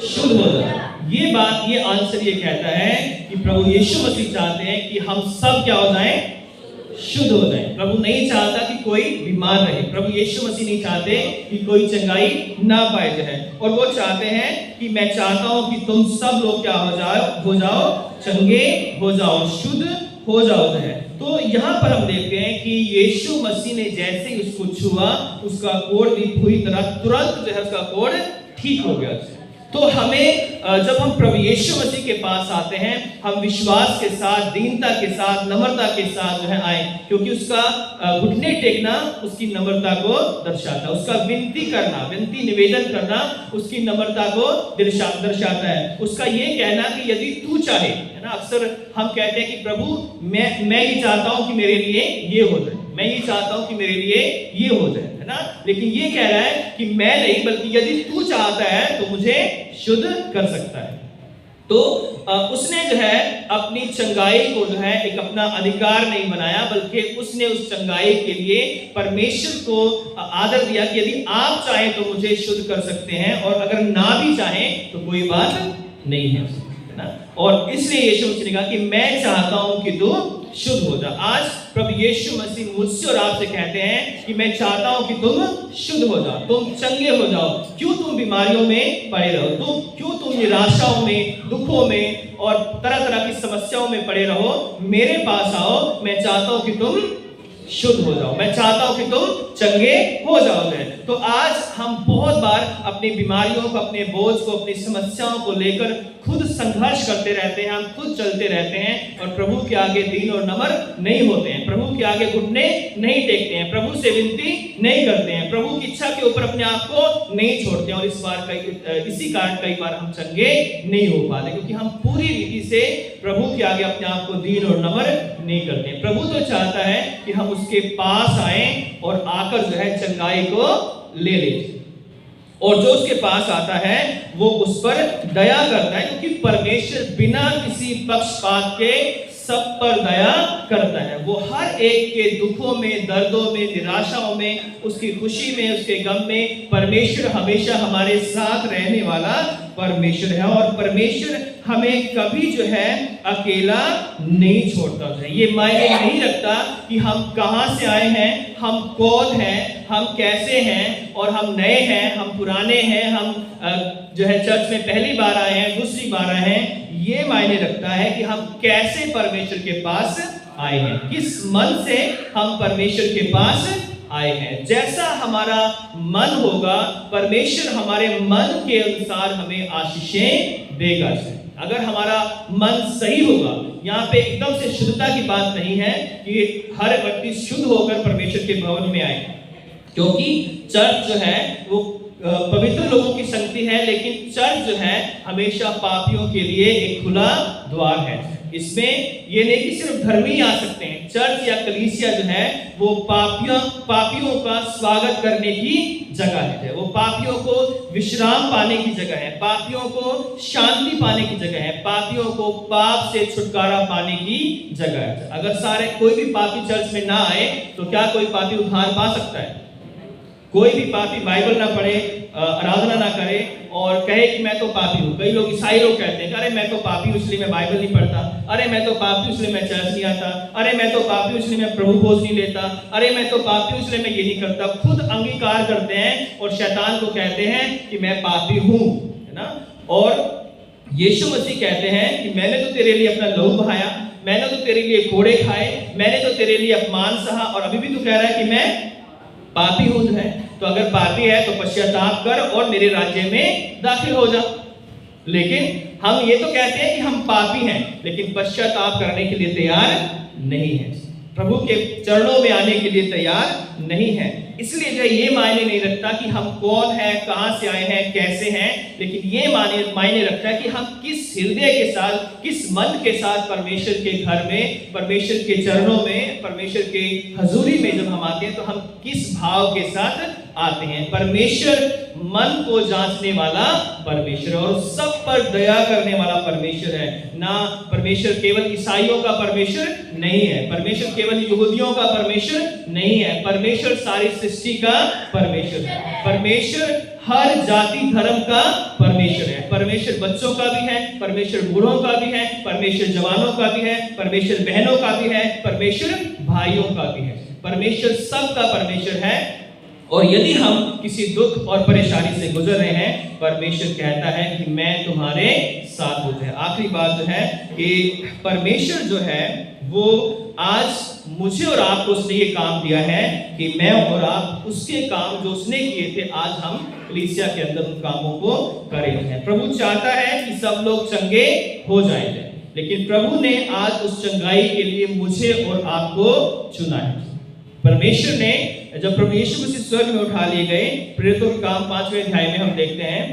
A: शुद्ध हो जा। ये बात, ये आंसर ये कहता है कि प्रभु यीशु मसीह चाहते हैं कि हम सब क्या हो जाएं? शुद्ध हो जाएं। प्रभु नहीं चाहता कि कोई बीमार रहे, प्रभु यीशु मसीह नहीं चाहते कि कोई चंगाई ना पाए जाए, और वो चाहते हैं कि मैं चाहता हूं कि तुम सब लोग क्या हो जाओ चंगे हो जाओ, शुद्ध हो जाओ जो है। तो यहाँ पर हम देखते हैं कि यीशु मसीह ने जैसे ही उसको छुआ, उसका कोढ़ भी पूरी तरह तुरंत जो है उसका कोढ़ ठीक हो गया। तो हमें जब हम प्रभु यीशु मसीह के पास आते हैं, हम विश्वास के साथ, दीनता के साथ, नम्रता के साथ जो है आए, क्योंकि उसका घुटने टेकना उसकी नम्रता को दर्शाता है, उसका विनती करना, विनती निवेदन करना उसकी नम्रता को दर्शाता है। उसका ये कहना कि यदि तू चाहे, है ना, अक्सर हम कहते हैं कि प्रभु मैं ये चाहता हूं कि मेरे लिए ये हो जाए, मैं ये चाहता हूं कि मेरे लिए ये हो जाए, है ना, लेकिन ये कह रहा है कि मैं नहीं, बल्कि यदि तू चाहता है तो मुझे शुद्ध कर सकता है। तो उसने जो है अपनी चंगाई को जो है एक अपना अधिकार नहीं बनाया, बल्कि उसने उस चंगाई के लिए परमेश्वर को आदर दिया कि यदि आप चाहें तो मुझे शुद्ध कर सकते हैं, और अगर ना भी चाहें तो कोई बात नहीं है ना। और इसलिए यीशु मसीह ने कहा कि मैं चाहता हूं कि तू शुद्ध हो जा। आज प्रभु यीशु मसीह मुझसे और आपसे कहते हैं कि मैं चाहता हूं कि तुम शुद्ध हो जाओ, तुम चंगे हो जाओ। क्यों तुम बीमारियों में पड़े रहो? क्यों तुम निराशाओं में, दुखों में और तरह तरह की समस्याओं में पड़े रहो? मेरे पास आओ, मैं चाहता हूं कि तुम शुद्ध हो जाओ, मैं चाहता हूं कि तुम चंगे हो जाओगे। तो आज हम बहुत बार अपनी बीमारियों को, अपने बोझ को, अपनी समस्याओं को लेकर खुद संघर्ष करते रहते हैं, हम खुद चलते रहते हैं और प्रभु के आगे दीन और नम्र नहीं होते हैं, प्रभु के आगे घुटने नहीं टेकते हैं, प्रभु से विनती नहीं करते हैं, प्रभु की इच्छा के ऊपर अपने आप को नहीं छोड़ते हैं। और इसी कारण कई बार हम चंगे नहीं हो पाते, क्योंकि हम पूरी रीति से प्रभु के आगे अपने आप को दीन और नम्र नहीं करते। प्रभु तो चाहता है कि हम उसके पास आए और आकर जो है चंगाई को ले ले, और जो उसके पास आता है वो उस पर दया करता है, क्योंकि परमेश्वर बिना किसी पक्षपात के सब पर दया करता है। वो हर एक के दुखों में, दर्दों में, निराशाओं में, उसकी खुशी में, उसके गम में परमेश्वर हमेशा हमारे साथ रहने वाला परमेश्वर है, और परमेश्वर हमें कभी जो है अकेला नहीं छोड़ता है। ये मायने नहीं रखता कि हम कहां से आए हैं, हम कौन हैं, हम कैसे हैं, और हम नए हैं, हम पुराने हैं, हम जो है चर्च में पहली बार आए हैं, दूसरी बार आए हैं। ये मायने रखता है कि हम कैसे परमेश्वर के पास आए हैं, किस मन से हम परमेश्वर के पास आए हैं। जैसा हमारा मन होगा, परमेश्वर हमारे मन के अनुसार हमें आशीषें देगा। अगर हमारा मन सही होगा, यहाँ पे एकदम से शुद्धता की बात नहीं है कि हर व्यक्ति शुद्ध होकर परमेश्वर के भवन में आए, क्योंकि चर्च जो है वो पवित्र लोगों की संगति है, लेकिन चर्च जो है हमेशा पापियों के लिए एक खुला द्वार है। इसमें ये नहीं कि सिर्फ धर्मी आ सकते हैं, चर्च या कलीसिया जो है वो पापियों का स्वागत करने की जगह है, वो पापियों को विश्राम पाने की जगह है, पापियों को शांति पाने की जगह है, पापियों को पाप से छुटकारा पाने की जगह है। अगर कोई भी पापी चर्च में ना आए तो क्या कोई पापी उद्धार पा सकता है? कोई भी पापी बाइबल ना पढ़े, आराधना ना करे और कहे कि मैं तो पापी हूँ। कई लोग, ईसाई लोग कहते हैं अरे मैं तो पापी हूँ इसलिए मैं बाइबल नहीं पढ़ता, अरे मैं तो पापी हूँ इसलिए मैं चर्च नहीं आता, अरे मैं तो पापी हूँ इसलिए मैं प्रभु भोज नहीं लेता, अरे मैं तो पापी हूँ इसलिए मैं ये नहीं करता। खुद अंगीकार करते हैं और शैतान को कहते हैं कि मैं पापी हूँ, है ना। और यीशु मसीह कहते हैं कि मैंने तो तेरे लिए अपना लहू बहाया, मैंने तो तेरे लिए कोड़े खाए, मैंने तो तेरे लिए अपमान सहा, और अभी भी तू कह रहा है कि मैं पापी हूं है। तो अगर पापी है तो पश्चाताप कर और मेरे राज्य में दाखिल हो जा। लेकिन हम ये तो कहते हैं कि हम पापी हैं, लेकिन पश्चाताप करने के लिए तैयार नहीं है, प्रभु के चरणों में आने के लिए तैयार नहीं है। इसलिए जो ये मायने नहीं रखता कि हम कौन हैं, कहां से आए हैं, कैसे हैं, लेकिन ये मायने रखता है कि हम किस हृदय के साथ, किस मन के साथ परमेश्वर के घर में, परमेश्वर के चरणों में, परमेश्वर के हजूरी में जब हम आते हैं तो हम किस भाव के साथ आते हैं। परमेश्वर मन को जांचने वाला परमेश्वर और सब पर दया करने वाला परमेश्वर है ना। परमेश्वर केवल ईसाइयों का परमेश्वर नहीं है, परमेश्वर केवल यहूदियों का परमेश्वर नहीं है, परमेश्वर सारी सृष्टि का परमेश्वर है। परमेश्वर हर जाति धर्म का परमेश्वर है। परमेश्वर बच्चों का भी है, परमेश्वर बूढ़ों का भी है, परमेश्वर जवानों का भी है, परमेश्वर बहनों का भी है, परमेश्वर भाइयों का भी है। परमेश्वर सबका परमेश्वर है। और यदि हम किसी दुख और परेशानी से गुजर रहे हैं, परमेश्वर कहता है कि मैं तुम्हारे साथ हूं। आखिरी बात जो है कि परमेश्वर जो है वो आज मुझे और आपको उसने ये काम दिया है कि मैं और आप उसके काम जो उसने किए थे आज हम कलीसिया के अंदर उन कामों को करें। प्रभु चाहता है कि सब लोग चंगे हो जाएंगे, लेकिन प्रभु ने आज उस चंगाई के लिए मुझे और आपको चुना है। परमेश्वर ने जब प्रभु यीशु मसीह स्वर्ग में उठा लिए गए, प्रेरितों के काम 5वें अध्याय में हम देखते हैं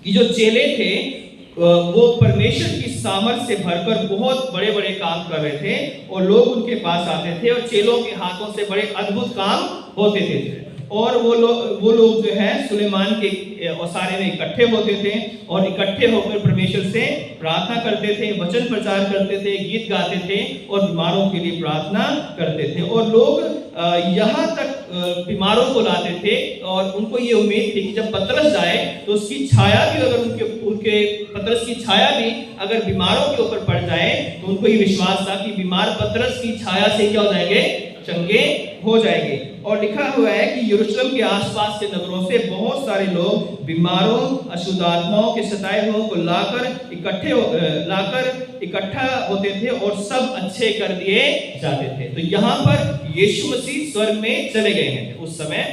A: कि जो चेले थे वो परमेश्वर की सामर्थ से भरकर बहुत बड़े बड़े काम कर रहे थे और लोग उनके पास आते थे और चेलों के हाथों से बड़े अद्भुत काम होते थे और वो लोग जो है सुलेमान के ओसारे में इकट्ठे होते थे और इकट्ठे होकर परमेश्वर से प्रार्थना करते थे, वचन प्रचार करते थे, गीत गाते थे और बीमारों के लिए प्रार्थना करते थे। और लोग यहाँ तक बीमारों को लाते थे और उनको ये उम्मीद थी कि जब पतरस जाए तो उसकी छाया भी अगर उनके पतरस की छाया भी अगर बीमारों के ऊपर पड़ जाए तो उनको ये विश्वास था कि बीमार पतरस की छाया से क्या हो जाएंगे, चंगे हो जाएंगे। और लिखा हुआ है कि यरूशलेम के आसपास के नगरों से बहुत सारे लोग बीमारों, अशुद्ध आत्माओं के सताए हुओं को लाकर इकट्ठा होते थे और सब अच्छे कर दिए जाते थे। तो यहाँ पर यीशु मसीह स्वर्ग में चले गए हैं। उस समय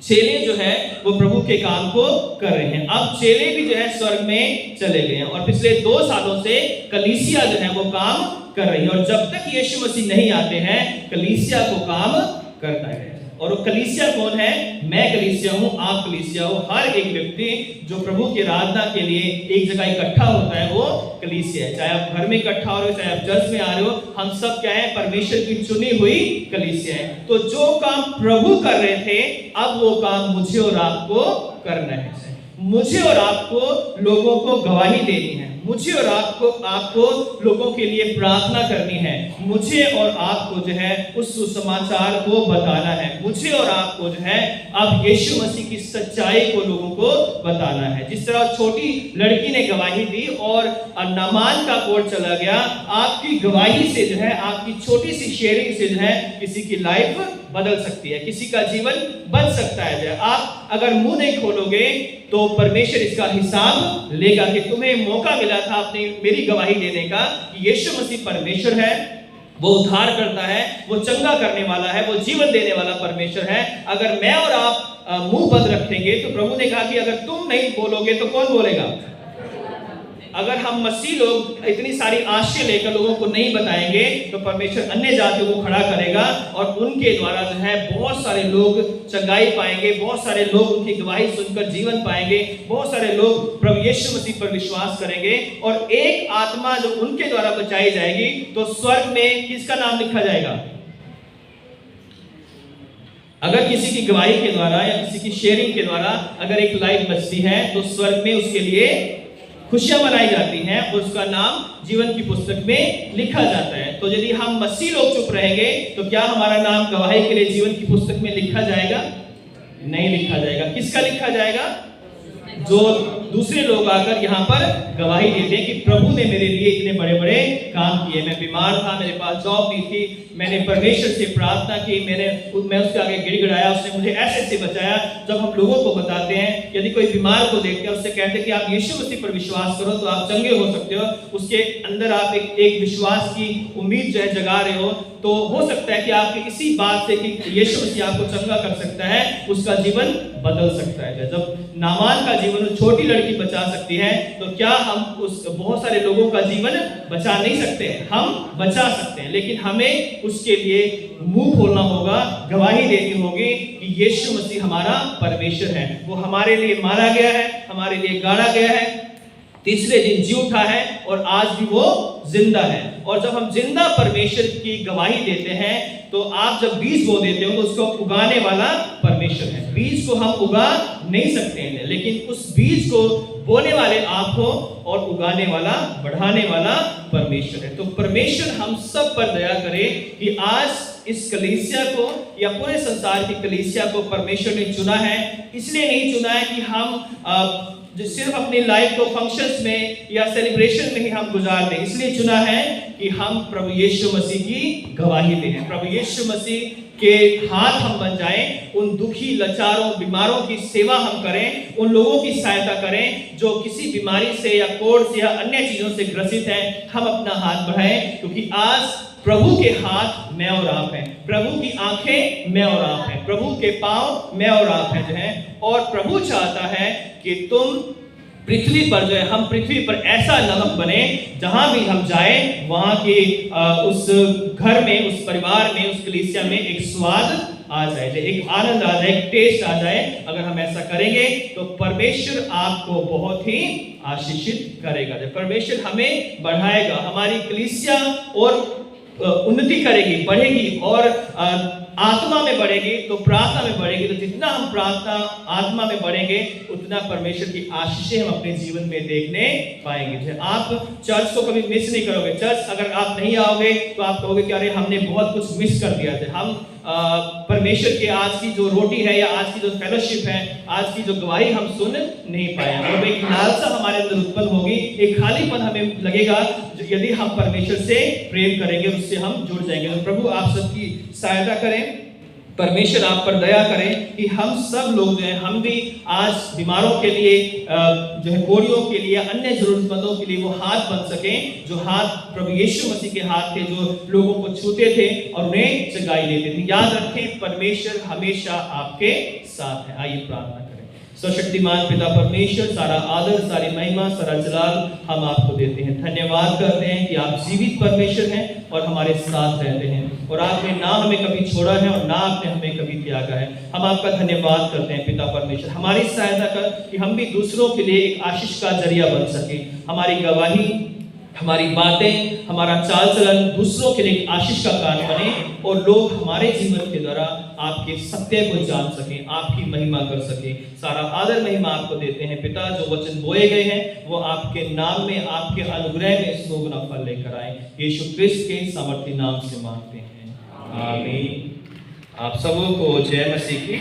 A: चेले जो है वो प्रभु के काम को कर रहे हैं। अब चेले भी जो है स्वर्ग में चले गए हैं और पिछले 2 सालों से कलीसिया जो है वो काम कर रही है। और जब तक यीशु मसीह नहीं आते हैं कलीसिया को काम करता है। और वो कलीसिया कौन है? मैं कलीसिया हूँ, आप कलीसिया हो। हर एक व्यक्ति जो प्रभु की आराधना के लिए एक जगह इकट्ठा होता है वो कलीसिया है। चाहे आप घर में इकट्ठा हो रहे हो, चाहे आप चर्च में आ रहे हो, हम सब क्या है? परमेश्वर की चुनी हुई कलीसिया है। तो जो काम प्रभु कर रहे थे अब वो काम मुझे और आपको करना है। मुझे और आपको लोगों को गवाही देनी है, मुझे और आपको लोगों के लिए प्रार्थना करनी है, मुझे और आपको जो है उस सुसमाचार को बताना है, मुझे और आपको जो है अब यीशु मसीह की सच्चाई को लोगों को बताना है। जिस तरह छोटी लड़की ने गवाही दी और नामान का कोड चला गया, आपकी गवाही से जो है, आपकी छोटी सी शेयरिंग से जो है किसी की लाइफ बदल सकती है, किसी का जीवन बच सकता है। आप अगर मुंह नहीं खोलोगे तो परमेश्वर इसका हिसाब लेगा कि तुम्हें मौका मिला था अपनी मेरी गवाही देने का कि यीशु मसीह परमेश्वर है, वो उद्धार करता है, वो चंगा करने वाला है, वो जीवन देने वाला परमेश्वर है। अगर मैं और आप मुंह बंद रखेंगे तो प्रभु ने कहा कि अगर तुम नहीं बोलोगे तो कौन बोलेगा? अगर हम मसीह लोग इतनी सारी आशय लेकर लोगों को नहीं बताएंगे तो परमेश्वर अन्य जातियों को खड़ा करेगा और उनके द्वारा जो है बहुत सारे लोग चंगाई पाएंगे, बहुत सारे लोग उनकी गवाही सुनकर जीवन पाएंगे, बहुत सारे लोग प्रभु यीशु मसीह पर विश्वास करेंगे और एक आत्मा जो उनके द्वारा बचाई जाएगी तो स्वर्ग में किसका नाम लिखा जाएगा? अगर किसी की गवाही के द्वारा या किसी की शेयरिंग के द्वारा अगर एक लाइफ बचती है तो स्वर्ग में उसके लिए खुशियां मनाई जाती हैं और उसका नाम जीवन की पुस्तक में लिखा जाता है। तो यदि हम मसीह लोग चुप रहेंगे तो क्या हमारा नाम गवाही के लिए जीवन की पुस्तक में लिखा जाएगा? नहीं लिखा जाएगा। किसका लिखा जाएगा? जो दूसरे लोग आकर यहाँ पर गवाही देते हैं कि प्रभु ने मेरे लिए इतने बड़े बड़े काम किए, मैं बीमार था, मेरे पास जॉब नहीं थी, मैंने परमेश्वर से प्रार्थना की, मैं उसके आगे गिड़गिड़ाया, उसने मुझे ऐसे से बचाया। जब हम लोगों को बताते हैं, यदि कोई बीमार को देखते हैं उससे कहते हैं कि आप यीशु मसीह पर विश्वास करो तो आप चंगे हो सकते हो, उसके अंदर आप एक विश्वास की उम्मीद जो है जगा रहे हो, तो हो सकता है कि आपकी इसी बात से कि यीशु मसीह आपको चंगा कर सकता है, उसका जीवन बदल सकता है। जब नामान का जीवन छोटी लड़की बचा सकती है, तो क्या हम उस बहुत सारे लोगों का जीवन बचा नहीं सकते? हम बचा सकते हैं, लेकिन हमें उसके लिए मुंह खोलना होगा, गवाही देनी होगी कि यीशु मसीह हमारा परमेश्वर है। वो हमारे लिए मारा गया है, हमारे लिए गाड़ा गया है, तीसरे दिन जी उठा है और आज भी वो जिंदा है। और जब हम जिंदा परमेश्वर की गवाही देते हैं, तो आप जब बीज बो देते हो तो उसको उगाने वाला परमेश्वर है। बीज को हम उगा नहीं सकते हैं, लेकिन उस बीज को बोने वाले आप हो और उगाने वाला, बढ़ाने वाला परमेश्वर है। तो परमेश्वर हम सब पर दया करे कि आज इस कलीसिया को या पूरे संसार की कलीसिया को परमेश्वर ने चुना है। इसलिए नहीं चुना है कि हम जो सिर्फ अपनी लाइफ को फंक्शंस में या सेलिब्रेशन में ही हम गुजार दें। इसलिए चुना है कि हम प्रभु यीशु मसीह की गवाही दें, प्रभु यीशु मसीह के हाथ हम बन जाएं, उन दुखी, लाचारों, बीमारों की सेवा हम करें, उन लोगों की सहायता करें जो किसी बीमारी से या कोर्स या अन्य चीजों से ग्रसित हैं। हम अपना हाथ बढ़ाएं, क्योंकि आज प्रभु के हाथ मैं और आप हैं, प्रभु की आंखें मैं और आप हैं, प्रभु के पांव मैं और आप हैं जो हैं। और प्रभु चाहता है कि तुम पृथ्वी पर जो है, हम पृथ्वी पर ऐसा नमक बने जहां भी हम जाएं वहां के उस घर में, उस परिवार में, उस कलीसिया में एक स्वाद आ जाए, एक आनंद आ जाए, एक टेस्ट आ जाए। अगर हम ऐसा करेंगे तो परमेश्वर आपको बहुत ही आशीषित करेगा। जब परमेश्वर हमें बढ़ाएगा, हमारी कलीसिया और उन्नति करेगी, बढ़ेगी और आत्मा में बढ़ेगी, तो प्रार्थना में बढ़ेगी। तो जितना हम प्रार्थना आत्मा में बढ़ेंगे, उतना परमेश्वर की आशीषें हम अपने जीवन में देखने पाएंगे। आप चर्च को कभी मिस नहीं करोगे। चर्च अगर आप नहीं आओगे तो आप कहोगे कि अरे हमने बहुत कुछ मिस कर दिया था। हम परमेश्वर के आज की जो रोटी है या आज की जो फेलोशिप है, आज की जो गवाही हम सुन नहीं पाए। और एक लालसा हमारे अंदर उत्पन्न होगी, एक खालीपन हमें लगेगा यदि हम परमेश्वर से प्रेम करेंगे, उससे हम जुड़ जाएंगे। तो प्रभु आप सबकी सहायता करें, परमेश्वर आप पर दया करें कि हम सब लोग जो हैं, हम भी आज बीमारों के लिए जो है, कोड़ियों के लिए, अन्य जरूरतमंदों के लिए वो हाथ बन सकें, जो हाथ प्रभु यीशु मसीह के हाथ थे, जो लोगों को छूते थे और उन्हें चंगाई देते थे। याद रखें, परमेश्वर हमेशा आपके साथ है। आइए प्रार्थना करें। सर्वशक्तिमान पिता परमेश्वर, सारा आदर, सारी महिमा, सारा जलाल हम आपको देते हैं। धन्यवाद करते हैं कि आप जीवित परमेश्वर हैं और हमारे साथ रहते हैं, और आपने ना हमें कभी छोड़ा है और ना आपने हमें कभी त्यागा है। हम आपका धन्यवाद करते हैं पिता परमेश्वर। हमारी सहायता कर कि हम भी दूसरों के लिए एक आशीष का जरिया बन सके। हमारी गवाही, हमारी बातें, हमारा चाल चलन दूसरों के लिए आशीष का कारण बने, और लोग हमारे जीवन के द्वारा आपके सत्य को जान सकें, आपकी महिमा कर सकें। सारा आदर महिमा आपको देते हैं पिता। जो वचन बोए गए हैं वो आपके नाम में, आपके अनुग्रह में 100 गुना फल लेकर आए। यीशु क्रिस्त के सामर्थी नाम से मांगते हैं, आमीन। आप सबों को जय मसीह की।